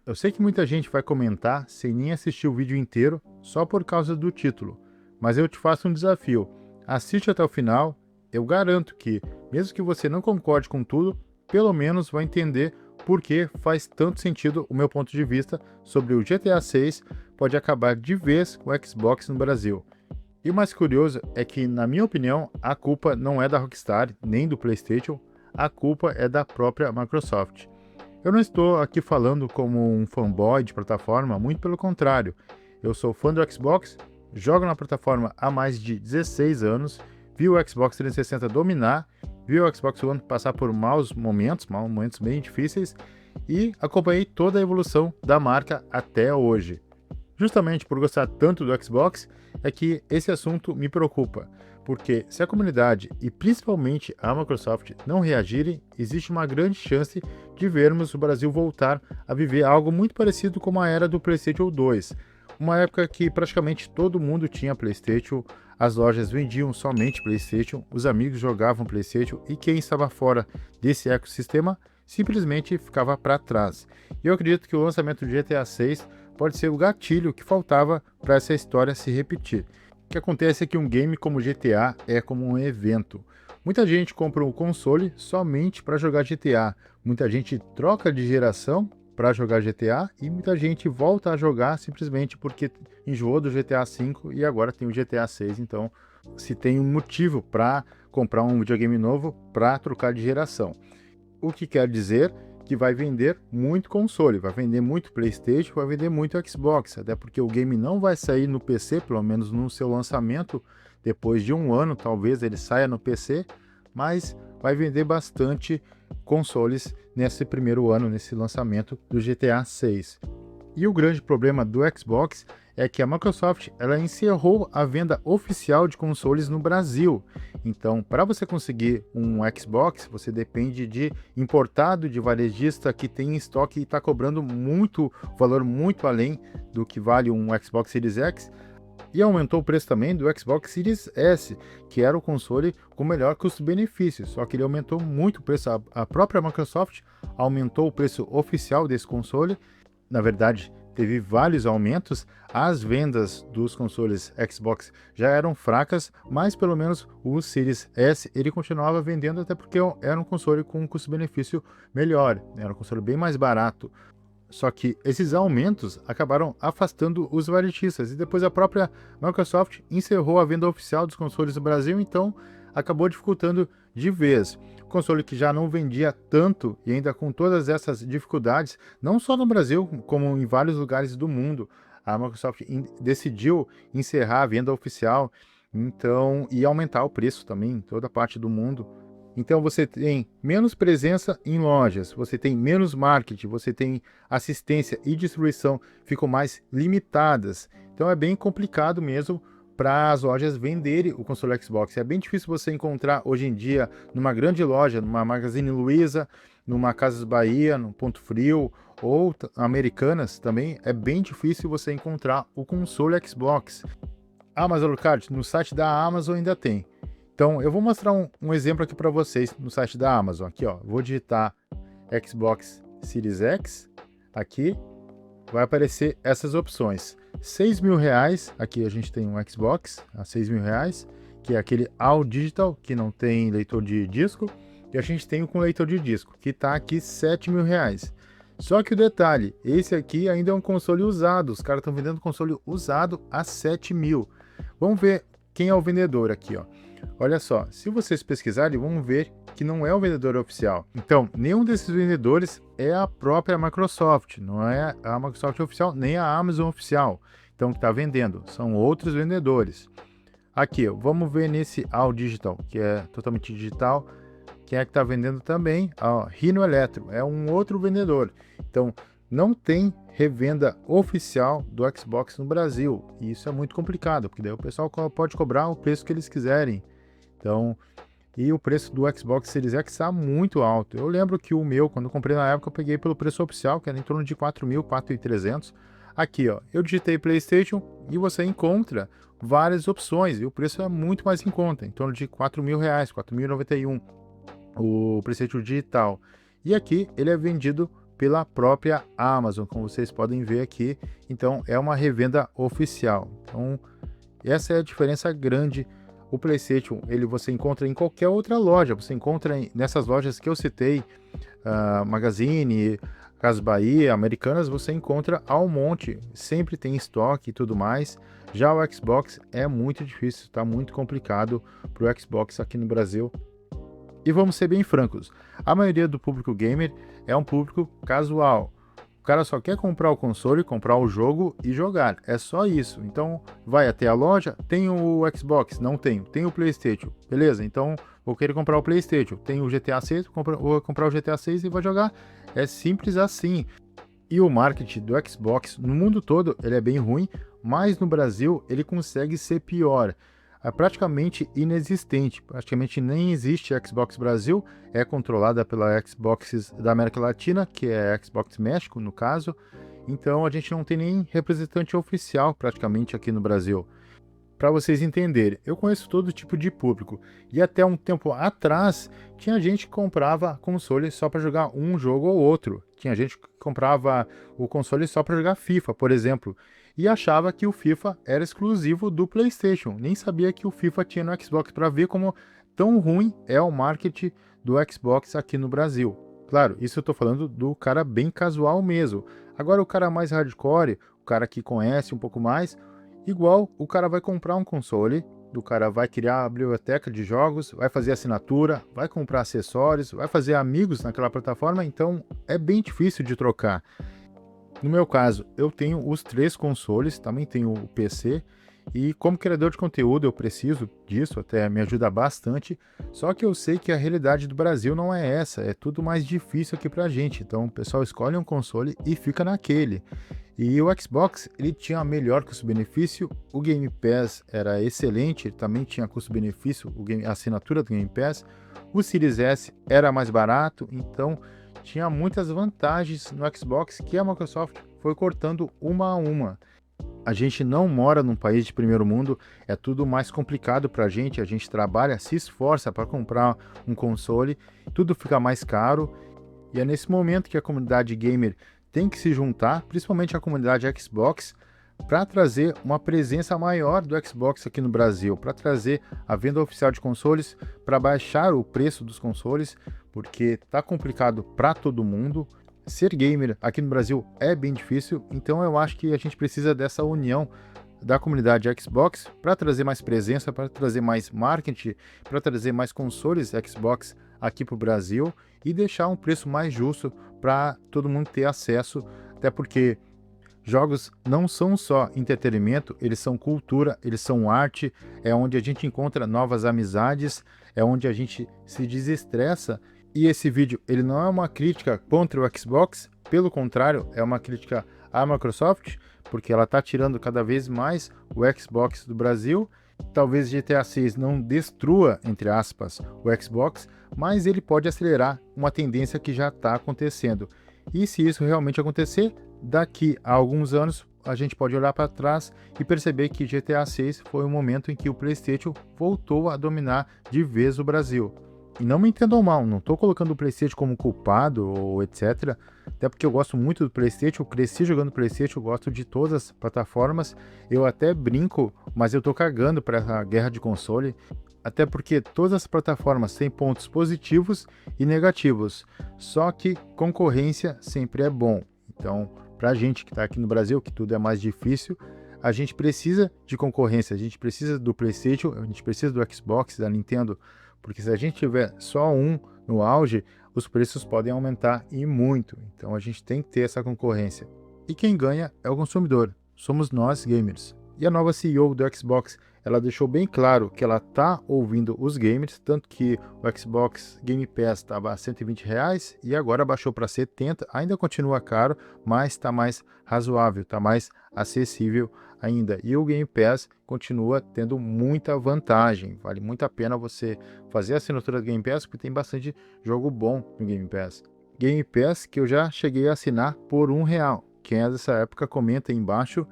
Eu sei que muita gente vai comentar sem nem assistir o vídeo inteiro só por causa do título, mas eu te faço um desafio. Assiste até o final, eu garanto que, mesmo que você não concorde com tudo, pelo menos vai entender por que faz tanto sentido o meu ponto de vista sobre o GTA 6 pode acabar de vez com o Xbox no Brasil. E o mais curioso é que, na minha opinião, a culpa não é da Rockstar nem do PlayStation, a culpa é da própria Microsoft. Eu não estou aqui falando como um fanboy de plataforma, muito pelo contrário. Eu sou fã do Xbox, jogo na plataforma há mais de 16 anos, vi o Xbox 360 dominar, vi o Xbox One passar por maus momentos bem difíceis e acompanhei toda a evolução da marca até hoje. Justamente por gostar tanto do Xbox, é que esse assunto me preocupa, porque se a comunidade e principalmente a Microsoft não reagirem, existe uma grande chance de vermos o Brasil voltar a viver algo muito parecido com a era do PlayStation 2, uma época que praticamente todo mundo tinha PlayStation, as lojas vendiam somente PlayStation, os amigos jogavam PlayStation e quem estava fora desse ecossistema simplesmente ficava para trás. E eu acredito que o lançamento do GTA 6 pode ser o gatilho que faltava para essa história se repetir. O que acontece é que um game como GTA é como um evento. Muita gente compra um console somente para jogar GTA, muita gente troca de geração para jogar GTA e muita gente volta a jogar simplesmente porque enjoou do GTA V e agora tem o GTA 6, então se tem um motivo para comprar um videogame novo para trocar de geração. O que quer dizer que vai vender muito console, vai vender muito PlayStation, vai vender muito Xbox, até porque o game não vai sair no PC, pelo menos no seu lançamento, depois de um ano talvez ele saia no PC, mas vai vender bastante consoles nesse primeiro ano, nesse lançamento do GTA 6. E o grande problema do Xbox é que a Microsoft ela encerrou a venda oficial de consoles no Brasil. Então, para você conseguir um Xbox, você depende de importado de varejista que tem em estoque e está cobrando muito valor muito além do que vale um Xbox Series X. E aumentou o preço também do Xbox Series S, que era o console com melhor custo-benefício, só que ele aumentou muito o preço. A própria Microsoft aumentou o preço oficial desse console. Na verdade, teve vários aumentos. As vendas dos consoles Xbox já eram fracas, mas pelo menos o Series S ele continuava vendendo, até porque era um console com um custo-benefício melhor, era um console bem mais barato. Só que esses aumentos acabaram afastando os varejistas e depois a própria Microsoft encerrou a venda oficial dos consoles no Brasil, então acabou dificultando de vez. O console que já não vendia tanto e ainda com todas essas dificuldades, não só no Brasil, como em vários lugares do mundo, a Microsoft decidiu encerrar a venda oficial, então e aumentar o preço também em toda parte do mundo. Então você tem menos presença em lojas, você tem menos marketing, você tem assistência e distribuição ficam mais limitadas. Então é bem complicado mesmo para as lojas venderem o console Xbox. É bem difícil você encontrar hoje em dia numa grande loja, numa Magazine Luiza, numa Casas Bahia, no Ponto Frio ou Americanas também. É bem difícil você encontrar o console Xbox. Ah, mas Alucard, no site da Amazon ainda tem. Então, eu vou mostrar um exemplo aqui para vocês no site da Amazon. Aqui, ó, vou digitar Xbox Series X, aqui, vai aparecer essas opções. R$ 6.000, aqui a gente tem um Xbox a R$ 6.000, que é aquele All Digital, que não tem leitor de disco, e a gente tem o com leitor de disco, que está aqui R$ 7.000. Só que o detalhe, esse aqui ainda é um console usado, os caras estão vendendo console usado a 7.000. Vamos ver quem é o vendedor aqui, ó. Olha só, se vocês pesquisarem, vão ver que não é o vendedor oficial. Então, nenhum desses vendedores é a própria Microsoft, não é a Microsoft oficial, nem a Amazon oficial. Então, que está vendendo, são outros vendedores. Aqui, ó, vamos ver nesse All Digital, que é totalmente digital. Quem é que está vendendo também? A Rhino Electro, é um outro vendedor. Então, não tem revenda oficial do Xbox no Brasil. E isso é muito complicado, porque daí o pessoal pode cobrar o preço que eles quiserem. Então, e o preço do Xbox Series X está muito alto. Eu lembro que o meu, quando eu comprei na época, eu peguei pelo preço oficial, que era em torno de 4.000, 4.300. Aqui, ó, eu digitei PlayStation e você encontra várias opções. E o preço é muito mais em conta, em torno de R$ 4.000, 4.091, o PlayStation digital. E aqui ele é vendido pela própria Amazon, como vocês podem ver aqui. Então é uma revenda oficial. Então essa é a diferença grande. O PlayStation você encontra em qualquer outra loja, você encontra nessas lojas que eu citei, Magazine, Casas Bahia, Americanas, você encontra ao monte, sempre tem estoque e tudo mais. Já o Xbox é muito difícil, está muito complicado para o Xbox aqui no Brasil. E vamos ser bem francos, a maioria do público gamer é um público casual. O cara só quer comprar o console, comprar o jogo e jogar, é só isso. Então vai até a loja, tem o Xbox? Não tenho. Tem o PlayStation? Beleza, então vou querer comprar o PlayStation. Tem o GTA 6, vou comprar o GTA 6 e vou jogar. É simples assim. E o marketing do Xbox no mundo todo ele é bem ruim, mas no Brasil ele consegue ser pior. É praticamente inexistente, praticamente nem existe Xbox Brasil, é controlada pela Xbox da América Latina, que é Xbox México no caso, então a gente não tem nem representante oficial praticamente aqui no Brasil. Para vocês entenderem, eu conheço todo tipo de público, e até um tempo atrás tinha gente que comprava console só para jogar um jogo ou outro, tinha gente que comprava o console só para jogar FIFA, por exemplo, e achava que o FIFA era exclusivo do PlayStation, nem sabia que o FIFA tinha no Xbox, para ver como tão ruim é o marketing do Xbox aqui no Brasil. Claro, isso eu estou falando do cara bem casual mesmo. Agora o cara mais hardcore, o cara que conhece um pouco mais, igual o cara vai comprar um console, o cara vai criar a biblioteca de jogos, vai fazer assinatura, vai comprar acessórios, vai fazer amigos naquela plataforma, então é bem difícil de trocar. No meu caso, eu tenho os 3 consoles, também tenho o PC, e como criador de conteúdo eu preciso disso, até me ajuda bastante, só que eu sei que a realidade do Brasil não é essa, é tudo mais difícil aqui pra gente, então o pessoal escolhe um console e fica naquele. E o Xbox, ele tinha melhor custo-benefício, o Game Pass era excelente, ele também tinha custo-benefício, a assinatura do Game Pass, o Series S era mais barato, então tinha muitas vantagens no Xbox que a Microsoft foi cortando uma a uma. A gente não mora num país de primeiro mundo, é tudo mais complicado pra gente, a gente trabalha, se esforça para comprar um console, tudo fica mais caro, e é nesse momento que a comunidade gamer tem que se juntar, principalmente a comunidade Xbox, para trazer uma presença maior do Xbox aqui no Brasil, para trazer a venda oficial de consoles, para baixar o preço dos consoles, porque tá complicado para todo mundo. Ser gamer aqui no Brasil é bem difícil, então eu acho que a gente precisa dessa união da comunidade Xbox para trazer mais presença, para trazer mais marketing, para trazer mais consoles Xbox aqui para o Brasil e deixar um preço mais justo para todo mundo ter acesso, até porque jogos não são só entretenimento, eles são cultura, eles são arte, é onde a gente encontra novas amizades, é onde a gente se desestressa. E esse vídeo ele não é uma crítica contra o Xbox, pelo contrário, é uma crítica à Microsoft, porque ela está tirando cada vez mais o Xbox do Brasil. Talvez GTA 6 não destrua, entre aspas, o Xbox, mas ele pode acelerar uma tendência que já está acontecendo. E se isso realmente acontecer, daqui a alguns anos a gente pode olhar para trás e perceber que GTA 6 foi o momento em que o PlayStation voltou a dominar de vez o Brasil. E não me entendam mal, não estou colocando o PlayStation como culpado ou etc. Até porque eu gosto muito do PlayStation, eu cresci jogando PlayStation, eu gosto de todas as plataformas. Eu até brinco, mas eu estou cagando para essa guerra de console. Até porque todas as plataformas têm pontos positivos e negativos. Só que concorrência sempre é bom. Então, para a gente que está aqui no Brasil, que tudo é mais difícil, a gente precisa de concorrência, a gente precisa do PlayStation, a gente precisa do Xbox, da Nintendo. Porque se a gente tiver só um no auge, os preços podem aumentar e muito. Então a gente tem que ter essa concorrência. E quem ganha é o consumidor, somos nós gamers. E a nova CEO do Xbox, ela deixou bem claro que ela está ouvindo os gamers, tanto que o Xbox Game Pass estava a R$120 e agora baixou para 70, ainda continua caro, mas está mais razoável, está mais acessível ainda. E o Game Pass continua tendo muita vantagem, vale muito a pena você fazer a assinatura do Game Pass, porque tem bastante jogo bom no Game Pass. Game Pass que eu já cheguei a assinar por R$1. Quem é dessa época comenta aí embaixo.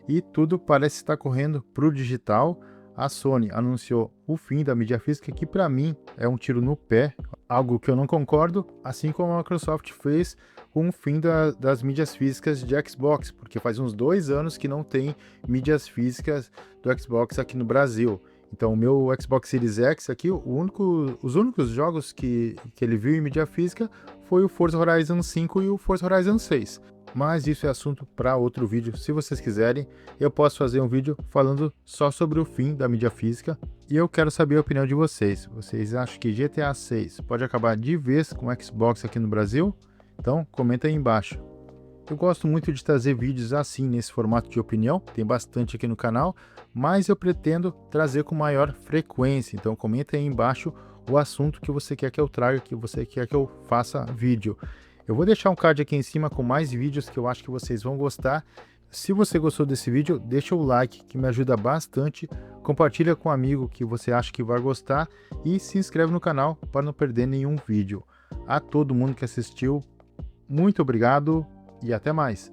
E tudo parece estar correndo para o digital. A Sony anunciou o fim da mídia física, que para mim é um tiro no pé, algo que eu não concordo, assim como a Microsoft fez com o fim das mídias físicas de Xbox, porque faz uns 2 anos que não tem mídias físicas do Xbox aqui no Brasil. Então, o meu Xbox Series X aqui, os únicos jogos que ele viu em mídia física foi o Forza Horizon 5 e o Forza Horizon 6. Mas isso é assunto para outro vídeo. Se vocês quiserem, eu posso fazer um vídeo falando só sobre o fim da mídia física. E eu quero saber a opinião de vocês. Vocês acham que GTA 6 pode acabar de vez com o Xbox aqui no Brasil? Então, comenta aí embaixo. Eu gosto muito de trazer vídeos assim, nesse formato de opinião, tem bastante aqui no canal, mas eu pretendo trazer com maior frequência. Então comenta aí embaixo o assunto que você quer que eu traga, que você quer que eu faça vídeo. Eu vou deixar um card aqui em cima com mais vídeos que eu acho que vocês vão gostar. Se você gostou desse vídeo, deixa o like, que me ajuda bastante. Compartilha com um amigo que você acha que vai gostar e se inscreve no canal para não perder nenhum vídeo. A todo mundo que assistiu, muito obrigado e até mais!